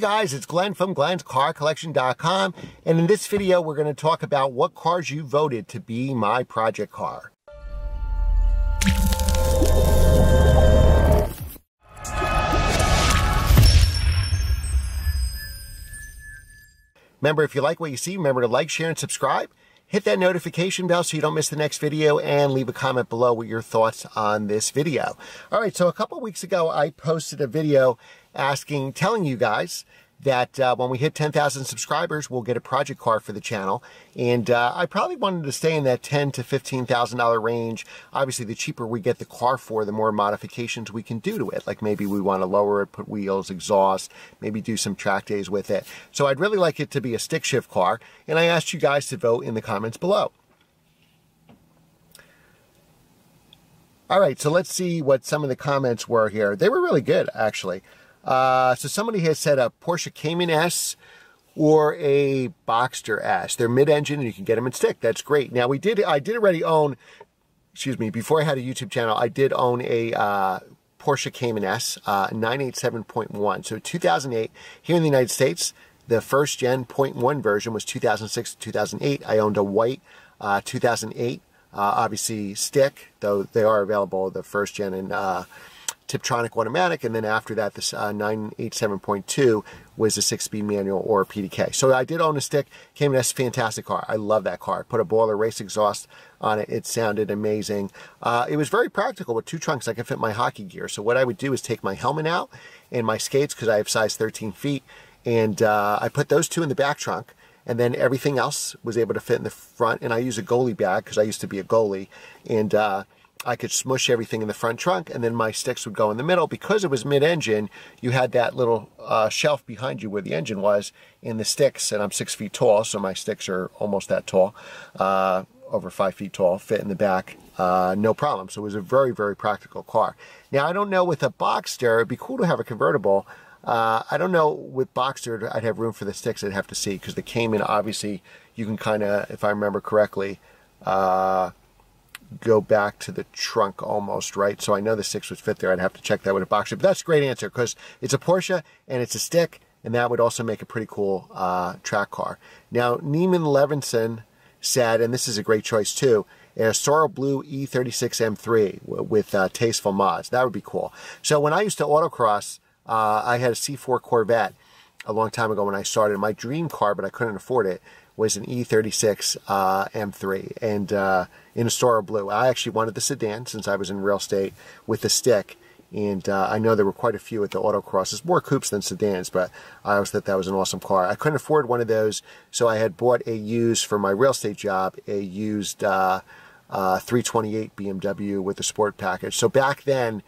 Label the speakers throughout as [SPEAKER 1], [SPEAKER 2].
[SPEAKER 1] guys, it's Glenn from glenscarcollection.com, and in this video we're going to talk about what cars you voted to be my project car. Remember, if you like what you see, remember to like, share, and subscribe. Hit that notification bell so you don't miss the next video, and leave a comment below with your thoughts on this video. All right, so a couple weeks ago, I posted a video telling you guys that when we hit 10,000 subscribers, we'll get a project car for the channel. And I probably wanted to stay in that $10,000 to $15,000 range. Obviously, the cheaper we get the car for, the more modifications we can do to it. Like maybe we want to lower it, put wheels, exhaust, maybe do some track days with it. So I'd really like it to be a stick shift car. And I asked you guys to vote in the comments below. All right, so let's see what some of the comments were here. They were really good, actually. So somebody has said a Porsche Cayman S or a Boxster S. They're mid-engine and you can get them in stick. That's great. Now I did already own, before I had a YouTube channel, I did own a Porsche Cayman S, 987.1. So 2008 here in the United States. The first gen 0.1 version was 2006 to 2008. I owned a white 2008, obviously stick, though they are available, the first gen in Tiptronic automatic, and then after that, this 987.2 was a 6-speed manual or a PDK. So I did own a stick. Cayman S, fantastic car. I love that car. Put a boiler race exhaust on it. It sounded amazing. It was very practical. With 2 trunks, I can fit my hockey gear. So what I would do is take my helmet out and my skates, because I have size 13 feet, and I put those 2 in the back trunk, and then everything else was able to fit in the front. And I use a goalie bag because I used to be a goalie, and I could smush everything in the front trunk, and then my sticks would go in the middle. Because it was mid-engine, you had that little shelf behind you where the engine was, in the sticks, and I'm 6 feet tall, so my sticks are almost that tall, over 5 feet tall, fit in the back, no problem. So it was a very, very practical car. Now, I don't know with a Boxster, it'd be cool to have a convertible. I don't know with Boxster, I'd have room for the sticks. I'd have to see, because the Cayman, obviously, you can kind of, if I remember correctly, go back to the trunk almost, right? So I know the sticks would fit there. I'd have to check that with a Boxster. But that's a great answer, because it's a Porsche and it's a stick, and that would also make a pretty cool track car. Now, Neiman Levinson said, and this is a great choice too, a Sorrel Blue E36 M3 with tasteful mods. That would be cool. So when I used to autocross, I had a C4 Corvette a long time ago when I started. My dream car, but I couldn't afford it, was an E36 M3, and in a Sorrel Blue. I actually wanted the sedan since I was in real estate with the stick, and I know there were quite a few at the autocrosses, more coupes than sedans, but I always thought that was an awesome car. I couldn't afford one of those, so I had bought a used, for my real estate job, a used 328 BMW with the sport package. So back then,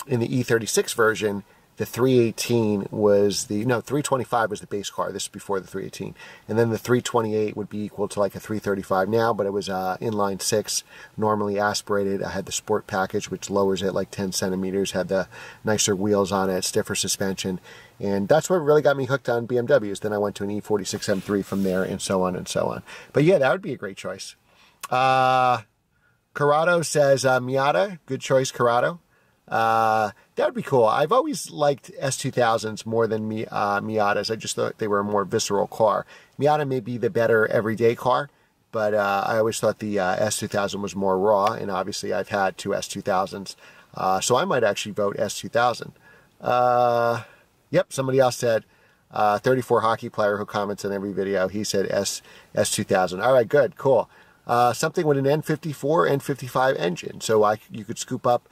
[SPEAKER 1] in the E36 version, the 318 was the, no, 325 was the base car. This is before the 318. And then the 328 would be equal to like a 335 now, but it was inline 6, normally aspirated. I had the sport package, which lowers it like 10 centimeters, had the nicer wheels on it, stiffer suspension. And that's what really got me hooked on BMWs. Then I went to an E46 M3 from there, and so on and so on. But yeah, that would be a great choice. Corrado says, Miata, good choice, Corrado. That would be cool. I've always liked S2000s more than Miatas. I just thought they were a more visceral car. Miata may be the better everyday car, but I always thought the S2000 was more raw, and obviously I've had 2 S2000s. So I might actually vote S2000. Yep, somebody else said, 34 hockey player who comments on every video, he said S2000. All right, good, cool. Something with an N54, N55 engine. So you could scoop up,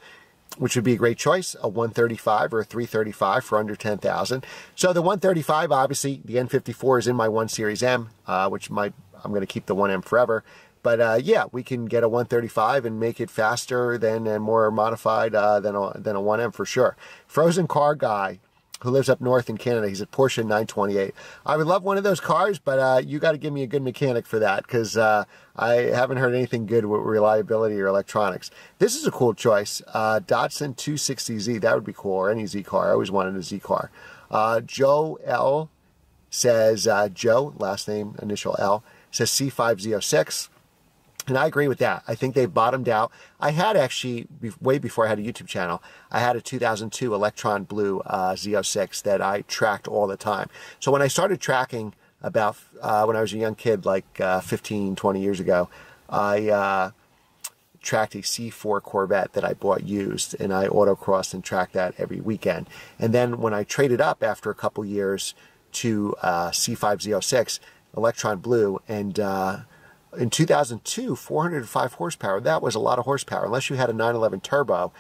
[SPEAKER 1] which would be a great choice, a 135 or a 335 for under 10,000. So the 135, obviously, the N54 is in my 1 Series M, which I'm going to keep the 1M forever. But yeah, we can get a 135 and make it faster than and more modified than a 1M for sure. Frozen Car Guy, who lives up north in Canada, he's at Porsche 928. I would love one of those cars, but you got to give me a good mechanic for that, because I haven't heard anything good with reliability or electronics. This is a cool choice. Datsun 260Z, that would be cool, or any Z car. I always wanted a Z car. Joe L says, Joe, last name, initial L, says C5Z06. And I agree with that. I think they've bottomed out. I had actually, way before I had a YouTube channel, I had a 2002 Electron Blue Z06 that I tracked all the time. So when I started tracking about, when I was a young kid, like 15, 20 years ago, I tracked a C4 Corvette that I bought used, and I autocrossed and tracked that every weekend. And then when I traded up after a couple years to C5 Z06, Electron Blue, and in 2002, 405 horsepower. That was a lot of horsepower. Unless you had a 911 turbo,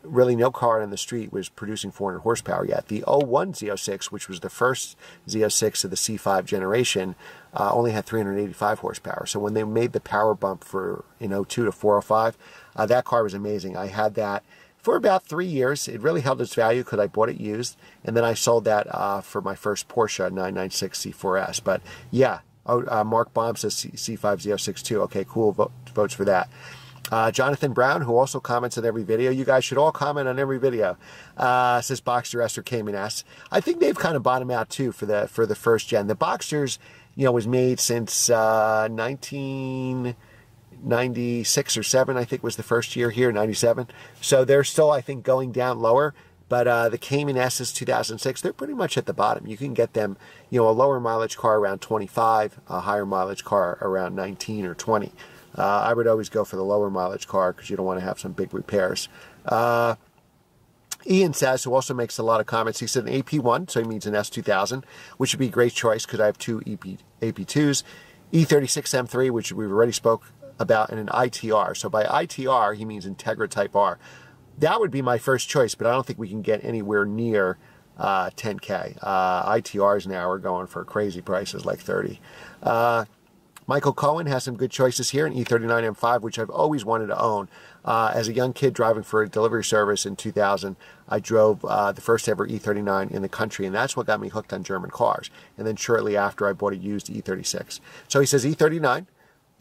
[SPEAKER 1] really no car on the street was producing 400 horsepower yet. The 01 Z06, which was the first Z06 of the C5 generation, only had 385 horsepower. So when they made the power bump for in 02 to 405, that car was amazing. I had that for about 3 years. It really held its value because I bought it used, and then I sold that for my first Porsche 996 C4S. But yeah. Oh, Mark Baum says C5 Z06 too. Okay, cool. Votes for that. Jonathan Brown, who also comments on every video. You guys should all comment on every video. Says Boxster S or Cayman S. I think they've kind of bottomed out too for the first gen. The Boxsters, was made since 1996 or 7. I think was the first year here, 97. So they're still, I think, going down lower. But the Cayman S's 2006, they're pretty much at the bottom. You can get them, a lower mileage car around 25, a higher mileage car around 19 or 20. I would always go for the lower mileage car because you don't want to have some big repairs. Ian says, who also makes a lot of comments, he said an AP1, so he means an S2000, which would be a great choice because I have two AP2s, E36 M3, which we've already spoke about, and an ITR. So by ITR, he means Integra Type R. That would be my first choice, but I don't think we can get anywhere near 10K. ITRs now are going for crazy prices, like 30. Michael Cohen has some good choices here, an E39 M5, which I've always wanted to own. As a young kid driving for a delivery service in 2000, I drove the first ever E39 in the country, and that's what got me hooked on German cars. And then shortly after, I bought a used E36. So he says E39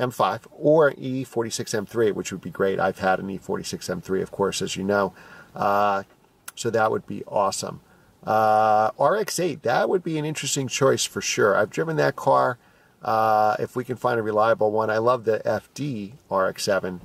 [SPEAKER 1] M5 or E46 M3, which would be great. I've had an E46 M3, of course, as you know. So that would be awesome. RX-8, that would be an interesting choice for sure. I've driven that car. If we can find a reliable one. I love the FD RX-7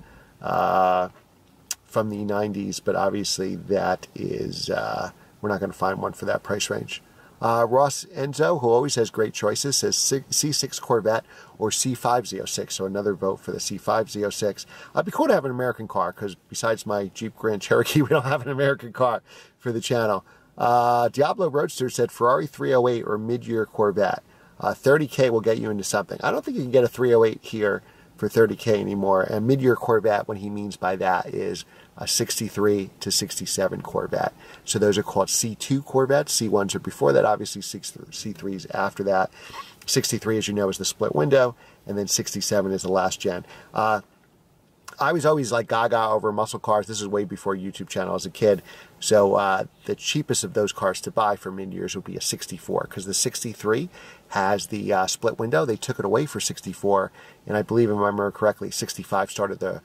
[SPEAKER 1] from the 90s, but obviously that is, we're not going to find one for that price range. Ross Enzo, who always has great choices, says C6 Corvette or C5 Z06, so another vote for the C5 Z06. It'd be cool to have an American car, because besides my Jeep Grand Cherokee, we don't have an American car for the channel. Diablo Roadster said Ferrari 308 or mid-year Corvette. 30K will get you into something. I don't think you can get a 308 here for 30K anymore. And mid-year Corvette, what he means by that is a 63 to 67 Corvette. So those are called C2 Corvettes. C1s are before that, obviously C3s after that. 63, as you know, is the split window, and then 67 is the last gen. I was always like gaga over muscle cars. This is way before YouTube channel as a kid. So the cheapest of those cars to buy for mid-years would be a 64, because the 63 has the split window. They took it away for 64, and I believe, if I remember correctly, 65 started the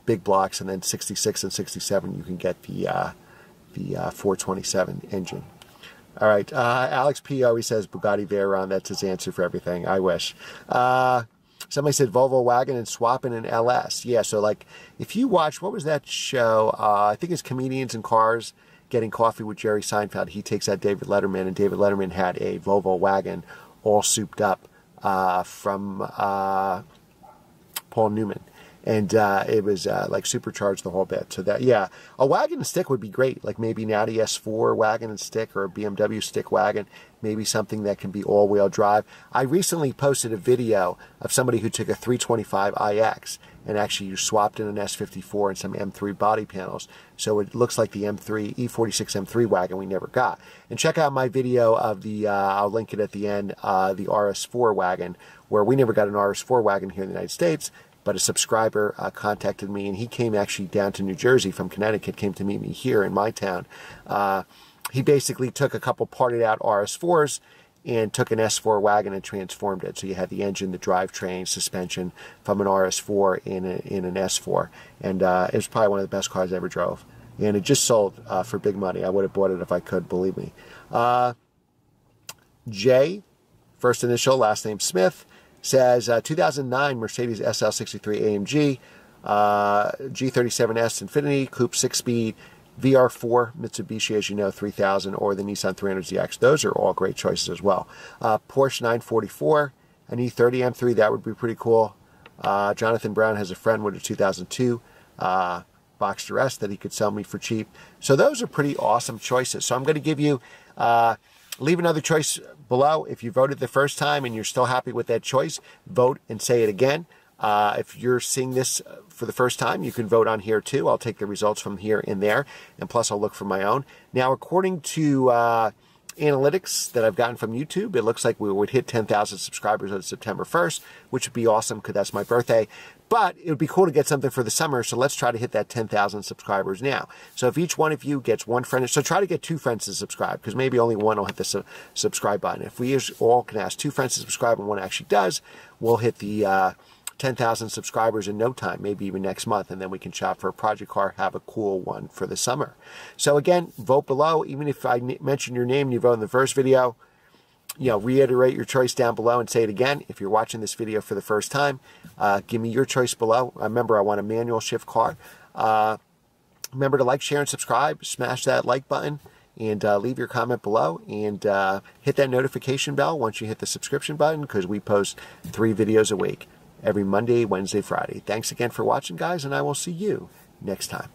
[SPEAKER 1] big blocks, and then 66 and 67 you can get the 427 engine. All right, Alex P always says Bugatti Veyron. That's his answer for everything. I wish. Somebody said Volvo wagon and swapping an LS. Yeah, so like if you watch, what was that show? I think it's Comedians in Cars Getting Coffee with Jerry Seinfeld. He takes out David Letterman, and David Letterman had a Volvo wagon all souped up from Paul Newman. And it was like supercharged the whole bit. So that, yeah, a wagon and stick would be great. Like maybe an Audi S4 wagon and stick, or a BMW stick wagon. Maybe something that can be all-wheel drive. I recently posted a video of somebody who took a 325iX and actually swapped in an S54 and some M3 body panels. So it looks like the M3, E46 M3 wagon we never got. And check out my video of the, I'll link it at the end, the RS4 wagon, where we never got an RS4 wagon here in the United States. But a subscriber contacted me, and he came actually down to New Jersey from Connecticut, came to meet me here in my town. He basically took a couple parted out RS4s and took an S4 wagon and transformed it. So you had the engine, the drivetrain, suspension from an RS4 in an S4. And it was probably one of the best cars I ever drove. And it just sold for big money. I would have bought it if I could, believe me. Jay, first initial, last name Smith, says 2009 Mercedes SL63 AMG, G37S Infiniti, Coupe 6-speed, VR4 Mitsubishi, as you know, 3000, or the Nissan 300ZX. Those are all great choices as well. Porsche 944, an E30 M3, that would be pretty cool. Jonathan Brown has a friend with a 2002 Boxster S that he could sell me for cheap. So those are pretty awesome choices. So I'm going to give you, leave another choice below. If you voted the first time and you're still happy with that choice, vote and say it again. If you're seeing this for the first time, you can vote on here too. I'll take the results from here and there, and plus I'll look for my own. Now, according to analytics that I've gotten from YouTube, it looks like we would hit 10,000 subscribers on September 1st, which would be awesome because that's my birthday. But it would be cool to get something for the summer, so let's try to hit that 10,000 subscribers now. So if each one of you gets one friend, so try to get 2 friends to subscribe, because maybe only one will hit the subscribe button. If we all can ask 2 friends to subscribe and one actually does, we'll hit the 10,000 subscribers in no time, maybe even next month, and then we can shop for a project car, have a cool one for the summer. So again, vote below. Even if I mention your name and you vote in the first video, you know, reiterate your choice down below and say it again. If you're watching this video for the first time, give me your choice below. Remember, I want a manual shift car. Remember to like, share, and subscribe. Smash that like button and leave your comment below, and hit that notification bell once you hit the subscription button, because we post 3 videos a week every Monday, Wednesday, Friday. Thanks again for watching, guys, and I will see you next time.